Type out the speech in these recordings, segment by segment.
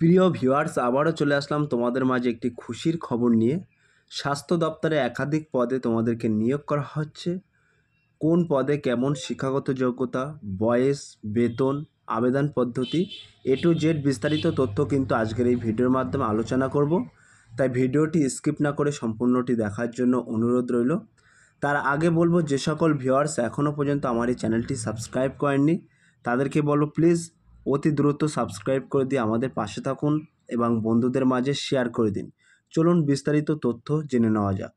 প্রিয় ভিউয়ার্স, আবারও চলে আসলাম তোমাদের মাঝে একটি খুশির খবর নিয়ে। স্বাস্থ্য দপ্তরে একাধিক পদে তোমাদেরকে নিয়োগ করা হচ্ছে। কোন পদে কেমন শিক্ষাগত যোগ্যতা, বয়স, বেতন, আবেদন পদ্ধতি, এ টু জেড বিস্তারিত তথ্য কিন্তু আজকের এই ভিডিওর মাধ্যমে আলোচনা করব। তাই ভিডিওটি স্কিপ না করে সম্পূর্ণটি দেখার জন্য অনুরোধ রইল। তার আগে বলবো, যে সকল ভিউয়ার্স এখনও পর্যন্ত আমার এই চ্যানেলটি সাবস্ক্রাইব করেননি তাদেরকে বলবো প্লিজ অতি দ্রুত সাবস্ক্রাইব করে দিয়ে আমাদের পাশে থাকুন এবং বন্ধুদের মাঝে শেয়ার করে দিন। চলুন বিস্তারিত তথ্য জেনে নেওয়া যাক।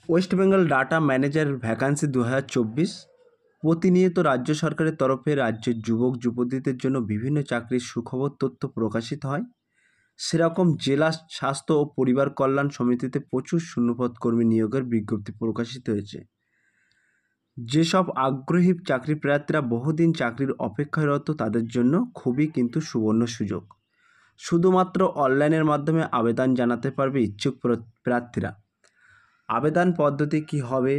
West Bengal data manager vacancy 2024। প্রতিনিয়ত রাজ্য সরকারের তরফে রাজ্যের যুবক যুবতীদের জন্য বিভিন্ন চাকরির সুখবর তথ্য প্রকাশিত হয়। সেরকম জেলা স্বাস্থ্য ও পরিবার কল্যাণ সমিতিতে প্রচুর শূন্যপদ কর্মী নিয়োগের বিজ্ঞপ্তি প্রকাশিত হয়েছে। যেসব আগ্রহী চাকরি প্রার্থীরা বহুদিন চাকরির অপেক্ষারত তাদের জন্য খুবই কিন্তু সুবর্ণ সুযোগ। শুধুমাত্র অনলাইনের মাধ্যমে আবেদন জানাতে পারবে ইচ্ছুক প্রার্থীরা। আবেদন পদ্ধতি কী হবে,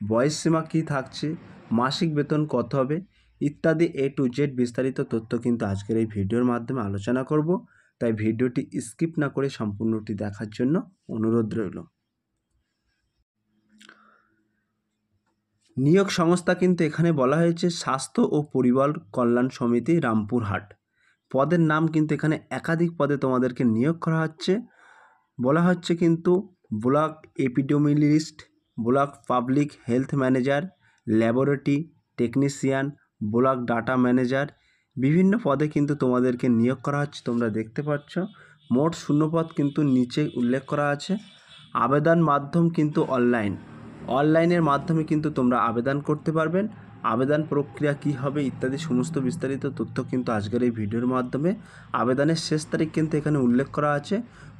বয়সসীমা কী থাকছে, মাসিক বেতন কত হবে ইত্যাদি এ টু জেড বিস্তারিত তথ্য কিন্তু আজকের এই ভিডিওর মাধ্যমে আলোচনা করব। তাই ভিডিওটি স্কিপ না করে সম্পূর্ণটি দেখার জন্য অনুরোধ রইল। নিয়োগ সংস্থা কিন্তু এখানে বলা হয়েছে স্বাস্থ্য ও পরিবার কল্যাণ সমিতি রামপুরহাট। পদের নাম কিন্তু এখানে একাধিক পদে তোমাদেরকে নিয়োগ করা হচ্ছে। বলা হচ্ছে কিন্তু block epidemiologist, block public health manager, laboratory technician, block data manager, বিভিন্ন পদে কিন্তু তোমাদেরকে নিয়োগ করা হচ্ছে। তোমরা দেখতে পাচ্ছ মোট শূন্যপদ কিন্তু নিচে উল্লেখ করা আছে। আবেদন মাধ্যম কিন্তু অনলাইনের মাধ্যমে কিন্তু তোমরা আবেদন করতে পারবেন। আবেদন প্রক্রিয়া কী হবে ইত্যাদি সমস্ত বিস্তারিত তথ্য কিন্তু আজকের এই ভিডিওর মাধ্যমে। আবেদনের শেষ তারিখ কিন্তু এখানে উল্লেখ করা আছে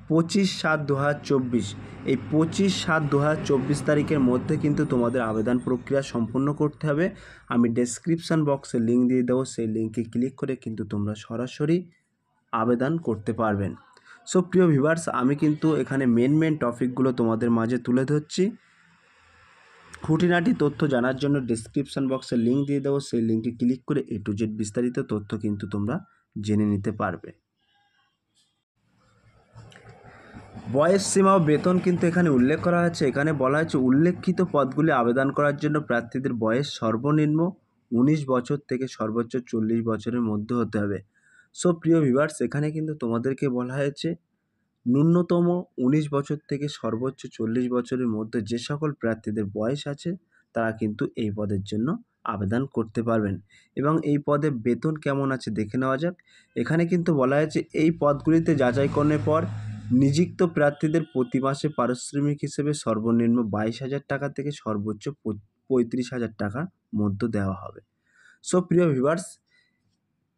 25/7/2024। এই 25/7/2024 তারিখের মধ্যে কিন্তু তোমাদের আবেদন প্রক্রিয়া সম্পূর্ণ করতে হবে। আমি ডেসক্রিপশান বক্সে লিঙ্ক দিয়ে দেবো, সেই লিঙ্কে ক্লিক করে কিন্তু তোমরা সরাসরি আবেদন করতে পারবেন। সো প্রিয় ভিউয়ার্স, আমি কিন্তু এখানে মেন টপিকগুলো তোমাদের মাঝে তুলে ধরছি। খুঁটিনাটি তথ্য জানার জন্য ডেসক্রিপশান বক্সে লিঙ্ক দিয়ে দেবো, সেই লিঙ্কে ক্লিক করে এ টু জেড বিস্তারিত তথ্য কিন্তু তোমরা জেনে নিতে পারবে। বয়স সীমা ও বেতন কিন্তু এখানে উল্লেখ করা আছে। এখানে বলা হয়েছে উল্লেখিত পদগুলি আবেদন করার জন্য প্রার্থীদের বয়স সর্বনিম্ন 19 বছর থেকে সর্বোচ্চ 40 বছরের মধ্যে হতে হবে। সো প্রিয় ভিউয়ার্স, এখানে কিন্তু তোমাদেরকে বলা হয়েছে ন্যূনতম 19 বছর থেকে সর্বোচ্চ 40 বছরের মধ্যে যে সকল প্রার্থীদের বয়স আছে তারা কিন্তু এই পদের জন্য আবেদন করতে পারবেন। এবং এই পদে বেতন কেমন আছে দেখে নেওয়া যাক। এখানে কিন্তু বলা হয়েছে এই পদগুলিতে যাচাইকরণের পর নিযুক্ত প্রার্থীদের প্রতি মাসে পারিশ্রমিক হিসেবে সর্বনিম্ন 22,000 টাকা থেকে সর্বোচ্চ 35,000 টাকার মধ্যে দেওয়া হবে। সো প্রিয় ভিউয়ার্স,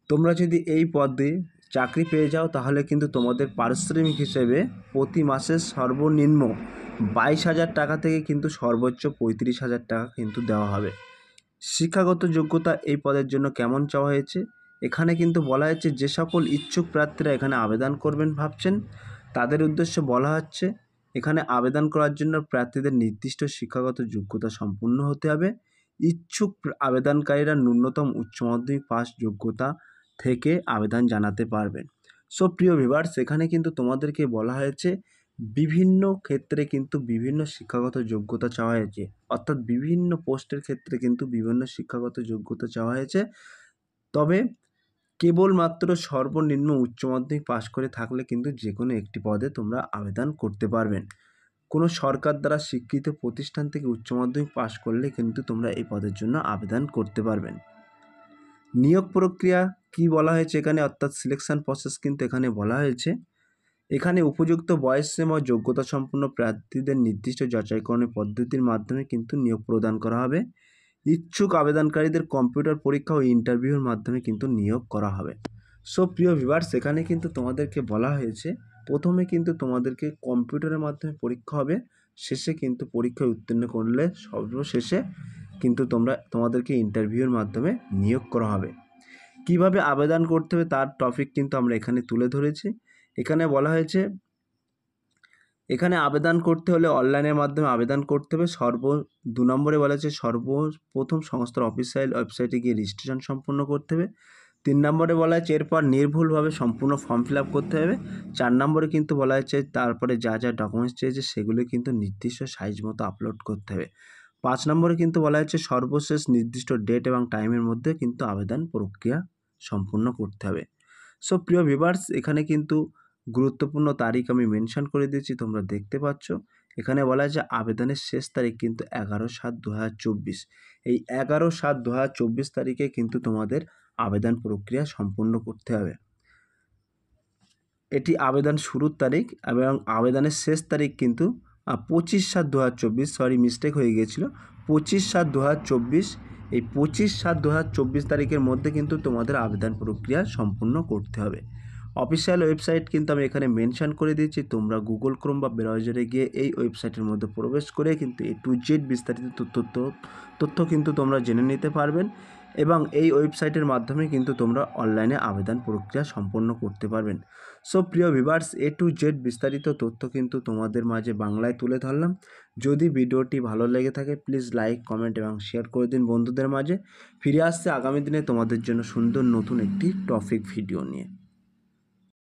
তোমরা যদি এই পদে চাকরি পেয়ে যাও তাহলে কিন্তু তোমাদের পারিশ্রমিক হিসেবে প্রতি মাসে সর্বনিম্ন 22,000 টাকা থেকে কিন্তু সর্বোচ্চ 35,000 টাকা কিন্তু দেওয়া হবে। শিক্ষাগত যোগ্যতা এই পদের জন্য কেমন চাওয়া হয়েছে এখানে কিন্তু বলা হয়েছে যে সকল ইচ্ছুক প্রার্থীরা এখানে আবেদন করবেন ভাবছেন তাদের উদ্দেশ্যে বলা হচ্ছে এখানে আবেদন করার জন্য প্রার্থীদের নির্দিষ্ট শিক্ষাগত যোগ্যতা সম্পূর্ণ হতে হবে। ইচ্ছুক আবেদনকারীরা ন্যূনতম উচ্চ মাধ্যমিক পাস যোগ্যতা থেকে আবেদন জানাতে পারবেন। সো প্রিয় ভিউয়ার্স, এখানে কিন্তু তোমাদেরকে বলা হয়েছে বিভিন্ন ক্ষেত্রে কিন্তু বিভিন্ন শিক্ষাগত যোগ্যতা চাওয়া হয়েছে, অর্থাৎ বিভিন্ন পোস্টের ক্ষেত্রে কিন্তু বিভিন্ন শিক্ষাগত যোগ্যতা চাওয়া হয়েছে। তবে কেবলমাত্র সর্বনিম্ন উচ্চ মাধ্যমিক পাশ করে থাকলে কিন্তু যে কোনো একটি পদে তোমরা আবেদন করতে পারবেন। কোনো সরকার দ্বারা স্বীকৃত প্রতিষ্ঠান থেকে উচ্চ মাধ্যমিক পাশ করলে কিন্তু তোমরা এই পদের জন্য আবেদন করতে পারবেন। নিয়োগ প্রক্রিয়া কি বলা হয়েছে এখানে, অর্থাৎ সিলেকশন প্রসেস কিন্তু এখানে বলা হয়েছে এখানে উপযুক্ত বয়সসীমা ও যোগ্যতা সম্পন্ন প্রার্থীদের নির্দিষ্ট যাচাইকরণের পদ্ধতির মাধ্যমে কিন্তু নিয়োগ প্রদান করা হবে। ইচ্ছুক আবেদনকারীদের কম্পিউটার পরীক্ষা ও ইন্টারভিউর মাধ্যমে কিন্তু নিয়োগ করা হবে। সো প্রিয় ভিউয়ার্স, এখানে কিন্তু তোমাদেরকে বলা হয়েছে প্রথমে কিন্তু তোমাদেরকে কম্পিউটারের মাধ্যমে পরীক্ষা হবে, শেষে কিন্তু পরীক্ষায় উত্তীর্ণ করলে সর্বশেষে কিন্তু তোমাদেরকে ইন্টারভিউর মাধ্যমে নিয়োগ করা হবে। কিভাবে আবেদন করতে হবে তার টপিক কিন্তু আমরা এখানে তুলে ধরেছি। এখানে বলা হয়েছে এখানে আবেদন করতে হলে অনলাইনের মাধ্যমে আবেদন করতে হবে। 2 নম্বরে বলা হয়েছে সর্বপ্রথম সংস্থার অফিসিয়াল ওয়েবসাইটে গিয়ে রেজিস্ট্রেশন সম্পূর্ণ করতে হবে। 3 নম্বরে বলা হয়েছে এরপর নির্ভুলভাবে সম্পূর্ণ ফর্ম ফিল আপ করতে হবে। 4 নম্বরে কিন্তু বলা হয়েছে তারপরে যা ডকুমেন্টস চেয়েছে সেগুলো কিন্তু নির্দিষ্ট সাইজ মতো আপলোড করতে হবে। 5 নম্বরে কিন্তু বলা হয়েছে সর্বশেষ নির্দিষ্ট ডেট এবং টাইমের মধ্যে কিন্তু আবেদন প্রক্রিয়া সম্পূর্ণ করতে হবে। সো প্রিয় ভিউয়ার্স, এখানে কিন্তু গুরুত্বপূর্ণ তারিখ আমি মেনশন করে দিয়েছি, তোমরা দেখতে পাচ্ছ। এখানে বলা আছে আবেদনের শেষ তারিখ কিন্তু 11/7/2024। এই 11/7/2024 তারিখে কিন্তু তোমাদের আবেদন প্রক্রিয়া সম্পূর্ণ করতে হবে। এটি আবেদন শুরুর তারিখ এবং আবেদনের শেষ তারিখ কিন্তু 25/7/2024, সরি মিস্টেক হয়ে গিয়েছিলো, 25/7/2024। এই 25/7/2024 তারিখের মধ্যে কিন্তু তোমাদের আবেদন প্রক্রিয়া সম্পূর্ণ করতে হবে। অফিসিয়াল ওয়েবসাইট কিন্তু আমি এখানে মেনশন করে দিয়েছি, তোমরা গুগল ক্রোম বা ব্রাউজারে গিয়ে এই ওয়েবসাইটের মধ্যে প্রবেশ করে কিন্তু A to Z বিস্তারিত তথ্য কিন্তু তোমরা জেনে নিতে পারবেন এবং এই ওয়েবসাইটের মাধ্যমে কিন্তু তোমরা অনলাইনে আবেদন প্রক্রিয়া সম্পন্ন করতে পারবেন। সো প্রিয় ভিউয়ার্স, A to Z বিস্তারিত তথ্য কিন্তু তোমাদের মাঝে বাংলায় তুলে ধরলাম। যদি ভিডিওটি ভালো লেগে থাকে প্লিজ লাইক, কমেন্ট এবং শেয়ার করে দিন বন্ধুদের মাঝে। ফিরে আসছে আগামী দিনে তোমাদের জন্য সুন্দর নতুন একটি টপিক ভিডিও নিয়ে।